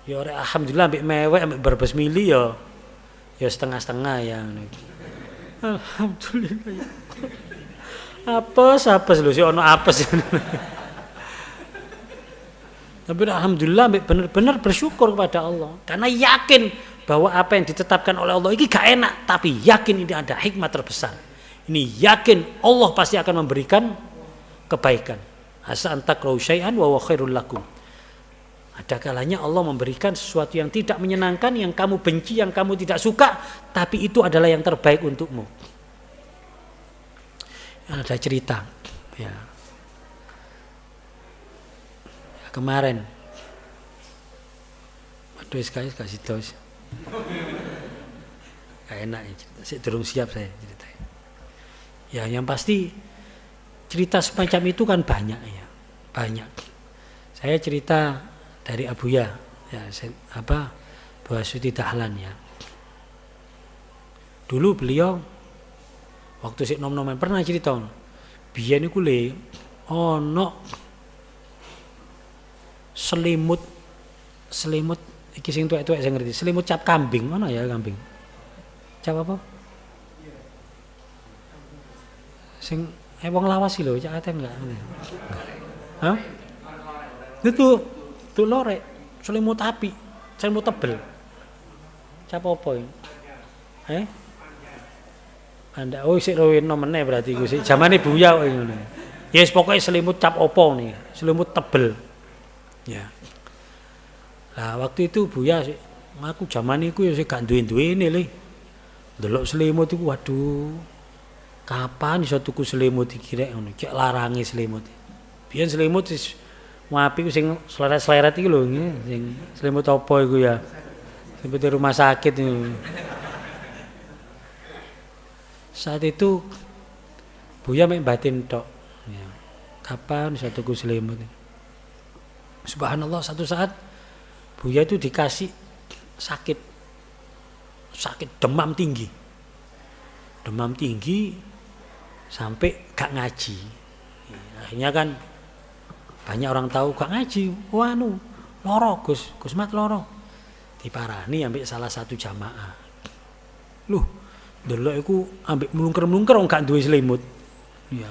Speaker 1: Ya rek alhamdulillah ambek mewek ambek berbes mili ya setengah-setengah ya. Alhamdulillah ya. Apes lho sih ono apes. Tapi alhamdulillah benar-benar bersyukur kepada Allah karena yakin bahwa apa yang ditetapkan oleh Allah ini gak enak, tapi yakin ini ada hikmah terbesar. Ini yakin Allah pasti akan memberikan kebaikan. Asa antakrahu syai'an wa huwa khairul lakum. Ada kalanya Allah memberikan sesuatu yang tidak menyenangkan, yang kamu benci, yang kamu tidak suka, tapi itu adalah yang terbaik untukmu. Ada cerita, ya kemarin, aduh sekali kasih tahu, gak enak ya cerita, saya belum siap saya cerita. Ya yang pasti cerita semacam itu kan banyak ya, banyak. Saya cerita dari Abuya, ya Basuti Dahlan ya. Dulu beliau waktu sik nom-noman pernah cerita, biyen niku le ono selimut iki sing tuwek-tuwek sing ngerti, selimut cap kambing, ono ya kambing. Cap apa? Sing wong lawas lho, cak aten enggak? Hah? Itu lorek, selimut api, selimut tebel. Cap apa ini? Anda sik luwih nomene berarti iku sik zamane Buya kok ngono. Ya wis pokoke selimut cap opo nih, selimut tebel. Ya. Lah waktu itu Buya sik aku zaman iku ya sik gak duwe-duwene le. Delok selimut iku waduh. Kapan iso tuku selimut iki rek ngono, cek larange selimut. Biyen selimut wis apik sing sleret-sleret iki lho, sing selimut apa iku ya. Seperti rumah sakit ini. Saat itu Buya mek batin tok. Ya. Kapan iso tuku selimut? Subhanallah, satu saat Buya itu dikasih sakit demam tinggi sampai gak ngaji. Ya, akhirnya kan banyak orang tahu gak ngaji, loro Gus Mat loro. Diparani ambek salah satu jamaah. Loh, delok iku ambek mlungker-mlungker wong gak duwe selimut. Ya,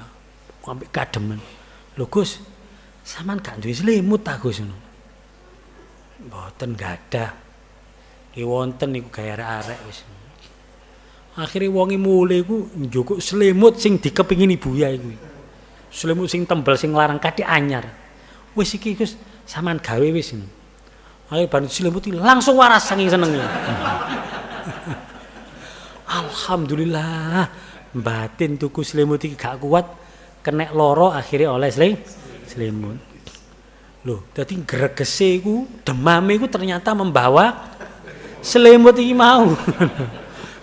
Speaker 1: ambek kademen. Lho Gus, sampean gak duwe selimut ta Gus ngono? Mboten gadah. Ki wonten niku gawe arek-arek wis. Akhire wonge mulih iku njukuk selimut sing dikepingin Buya iku. Selimut sing tembel sing larang kadhe anyar. Wis iki Gus, sampean gawe wis. Ayo ban selimut langsung waras saking senenge. Alhamdulillah, batin tuku selimut iki gak kuat, kena loro akhirnya oleh selimut. Loh, dadi gregese iku, demame iku ternyata membawa selimut iki mau.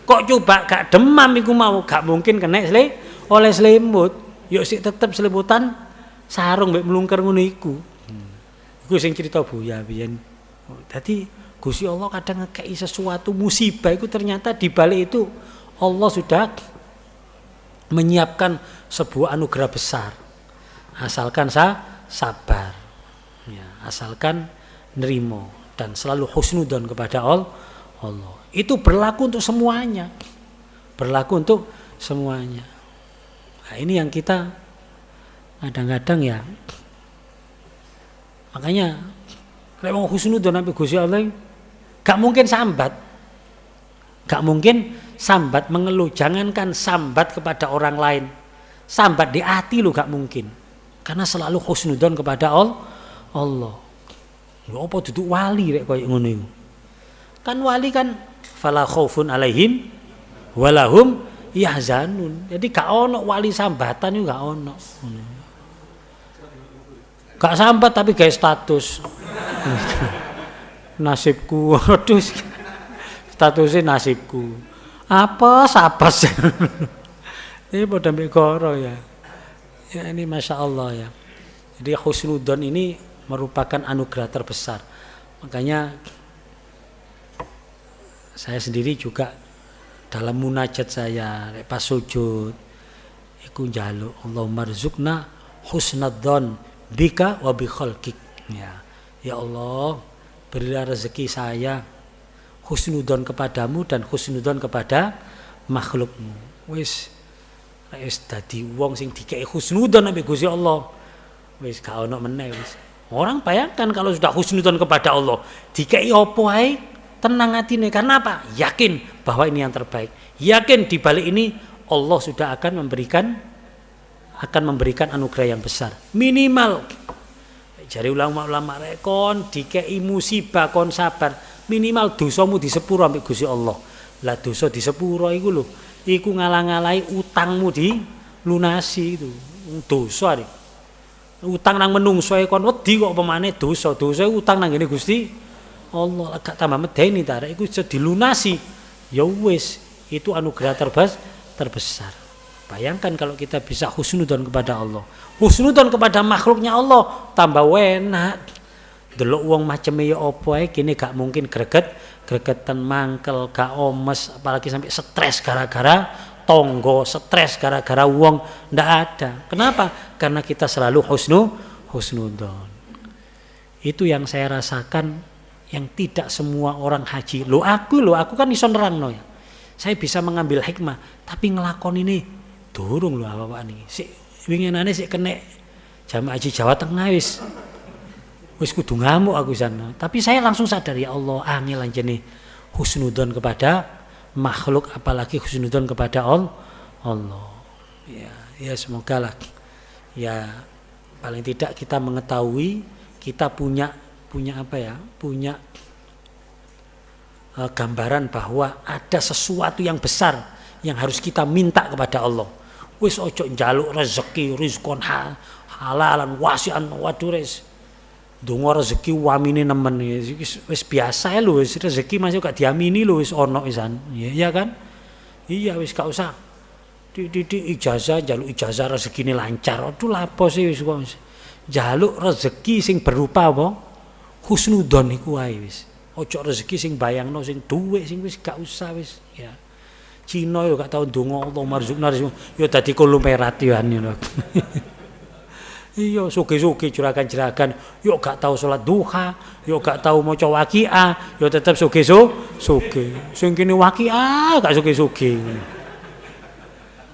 Speaker 1: Kok coba gak demam iku mau, gak mungkin kena oleh selimut. Yo sik tetep selimutan sarung mbek mlungker ngono iku. Iku sing cerita Buya biyen. Dadi Gusti Allah kadang ngekei sesuatu musibah itu ternyata di balik itu Allah sudah menyiapkan sebuah anugerah besar. Asalkan sabar. Ya, asalkan nerimo dan selalu husnudzon kepada Allah. Itu berlaku untuk semuanya. Nah, ini yang kita kadang-kadang ya. Makanya nek wong husnudzon ambek Gusti Allah gak mungkin sambat mengeluh, jangankan sambat kepada orang lain, sambat di hati lu gak mungkin, karena selalu husnudzon kepada Allah. Ya apa duduk wali rek koyo ngono iku. Kan wali kan fala khaufun alaihim walahum yahzanun. Jadi gak ono wali sambatan iku gak ono. Gak sambat tapi gawe status. Nasibku, aduh statusnya nasibku. Apa sapas. Ini pada megoro ya. Ya ini Masya Allah ya. Jadi husnudzon ini merupakan anugerah terbesar. Makanya saya sendiri juga dalam munajat saya pas sujud iku njaluk Allahumma rzuqna husnadzon bika wa bi khalqik. Ya Allah, berilah rezeki saya husnudzon kepadamu dan husnudzon kepada makhlukmu. Wis dadi wong sing dikei husnudzon ambek Gusti Allah. Wis gak ono meneh wis. Orang bayangkan kalau sudah husnudzon kepada Allah, dikei apa ae tenang hatine. Karena apa? Yakin bahwa ini yang terbaik. Yakin di balik ini Allah sudah akan memberikan anugerah yang besar. Minimal jari ulama-ulama rekon dikei musibah kon sabar, minimal dosamu disepuro ambek Gusti Allah. Lah dosa disepuro iku lho, iku ngalang-alai utangmu dilunasi itu. Dosa iki. Utang nang menungso kon wedi kok pemane dosa utang nang ngene Gusti Allah agak tambah medeni ta iku iso dilunasi. Ya wis, itu anugerah terbesar. Bayangkan kalau kita bisa husnudzon kepada Allah. Husnudzon kepada makhluknya Allah tambah enak. Delok wong maceme ya apa ae kene gak mungkin gregetan mangkel, gak omes, apalagi sampai stres gara-gara tonggo, stres gara-gara wong ndak ada. Kenapa? Karena kita selalu husnudzon. Itu yang saya rasakan yang tidak semua orang haji. Lo aku kan iso nerangno ya. Saya bisa mengambil hikmah, tapi ngelakon ini durung lho apa-apa niki. Sik winginane sik kenek jamaah haji Jawa Tengah wis kudu ngamuk aku sana. Tapi saya langsung sadar ya Allah, angel anjene husnudzon kepada makhluk apalagi husnudzon kepada Allah. Ya semoga lah. Ya paling tidak kita mengetahui kita punya apa ya? Punya gambaran bahwa ada sesuatu yang besar yang harus kita minta kepada Allah. Wis ojo njaluk rezeki rizkon halalan wasian waduris. Donga rezeki wamine nemen wis biasa lho wis rezeki masih gak diamini lho wis ono wisan. Iya kan? Iya wis gak usah di ijazah njaluk ijazah rezekine lancar. Aduh lapo sih wis kok njaluk rezeki sing berupa apa? Husnudzon iku wae wis. Ojo rezeki sing bayangno sing dhuwit sing wis gak usah wis ya. Cina yo gak tau ndonga Allah marzukna yo dadi konglomerat yo ngono. Iya suge-suge juragan-juragan yo gak tau salat duha, yo gak tau maca waqiah, yo tetep suge. Sing kene waqiah gak suge-suge.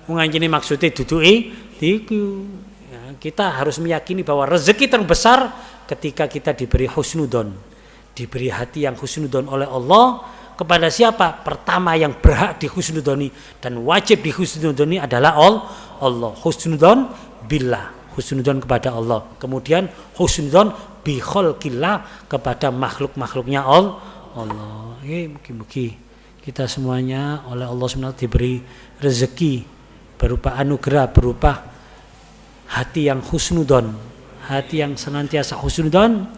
Speaker 1: Wong anjene maksude duduke iku. Ya, kita harus meyakini bahwa rezeki terbesar ketika kita diberi husnudzon, diberi hati yang husnudzon oleh Allah. Kepada siapa? Pertama yang berhak dihusnudzoni dan wajib dihusnudzoni adalah Allah. Husnudzon billah, husnudzon kepada Allah. Kemudian husnudzon bi khalqillah kepada makhluk-makhluknya Allah. Mugi-mugi kita semuanya oleh Allah SWT diberi rezeki berupa anugerah, berupa hati yang husnudzon, hati yang senantiasa husnudzon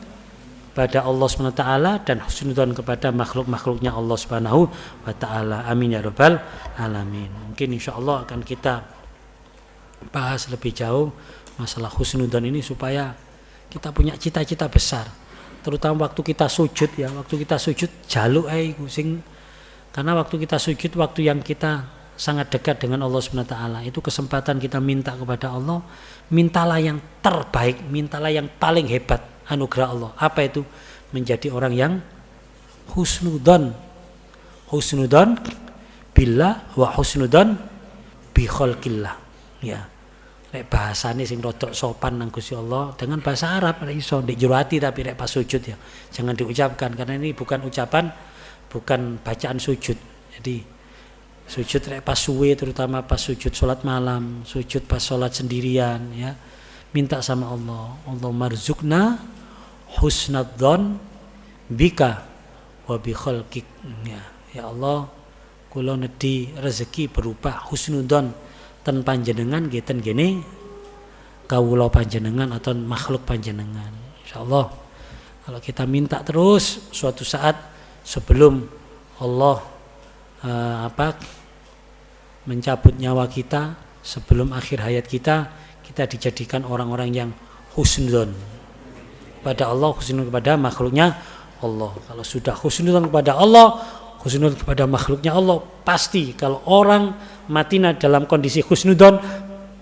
Speaker 1: pada Allah SWT dan husnudzon kepada makhluk-makhluknya Allah SWT. Amin ya rabbal alamin. Mungkin insyaallah akan kita bahas lebih jauh masalah husnudzon ini supaya kita punya cita-cita besar. Terutama waktu kita sujud ya, waktu kita sujud jaluk ae sing karena waktu kita sujud waktu yang kita sangat dekat dengan Allah SWT. Itu kesempatan kita minta kepada Allah, mintalah yang terbaik, mintalah yang paling hebat anugerah Allah. Apa itu? Menjadi orang yang husnudzon billah wa husnudzon bi khalqillah. Ya. Nek bahasane sing rodok sopan nang Gusti Allah dengan bahasa Arab nek iso ndek jero ati tapi nek pas sujud ya jangan diucapkan karena ini bukan ucapan, bukan bacaan sujud. Jadi sujud nek pas suwe terutama pas sujud salat malam, sujud pas salat sendirian ya. Minta sama Allah, Allah marzukna husnadzon bika wa bi khalqik. Ya Allah, kula nedhi rezeki berupa husnudzon ten panjenengan nggih ten gene kawula panjenengan atau makhluk panjenengan. Insyaallah kalau kita minta terus suatu saat sebelum Allah mencabut nyawa kita sebelum akhir hayat kita dijadikan orang-orang yang husnuzon pada Allah, husnuzon kepada makhluknya Allah. Kalau sudah husnuzon kepada Allah, husnuzon kepada makhluknya Allah, pasti kalau orang matinya dalam kondisi husnuzon,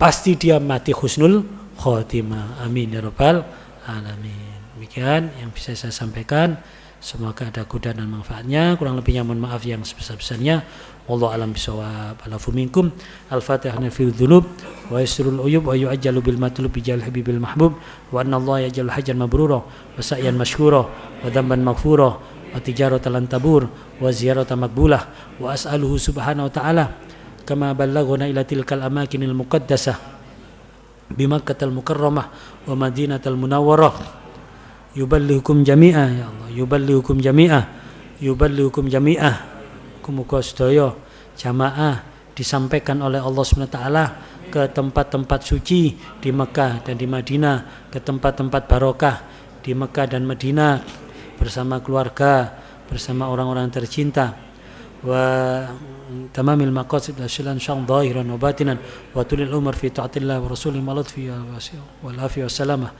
Speaker 1: pasti dia mati husnul khotimah. Amin ya rabbal alamin. Demikian yang bisa saya sampaikan. Semoga ada keutamaan dan manfaatnya. Kurang lebihnya mohon maaf yang sebesar-besarnya. Wallahu a'lam bishawab. Alafu minkum. Al-Fatihah fil dzunub wa yasrul uyub wa yu'ajjalu bil matlub bi jal habibil mahbub wa anna Allah yaj'al hajjan mabrura wa sa'yan mashkura wa dhanban maghfura wa tijaratan lan tabur wa ziyaratan maqbulah wa as'aluhu subhanahu wa ta'ala kama ballaghana ila tilkal amakinil muqaddasah bi Makkahil mukarramah wa Madinatul Munawwarah yuballighukum jami'a ya Allah, yuballighukum jami'a. Muga sedaya jamaah disampaikan oleh Allah Subhanahu wa taala ke tempat-tempat suci di Mekah dan di Madinah, ke tempat-tempat barokah di Mekah dan Madinah bersama keluarga, bersama orang-orang tercinta. Wa tamamil maqasid aslan syang zahiran wa batinan wa tulil umur fi ta'atillah wa rasulih wa lutfi wal afiyah wassalamah.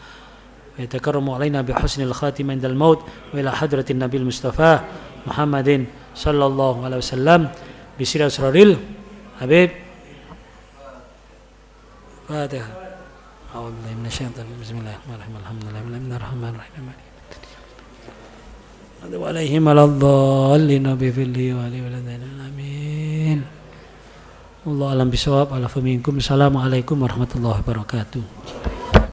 Speaker 1: يتكرم علينا بحسن الخاتمة عند الموت وإلى حضرة النبي المصطفى محمد صلى الله عليه وسلم بسر أسرار الحبيب فاتحة أعوذ بالله من الشيطان بسم الله الرحمن الرحيم الحمد لله الرحمن الرحيم وعليهم على الضالين بفضله وعليه والذين آمين والله أعلم بالصواب. Assalamualaikum warahmatullahi wabarakatuh.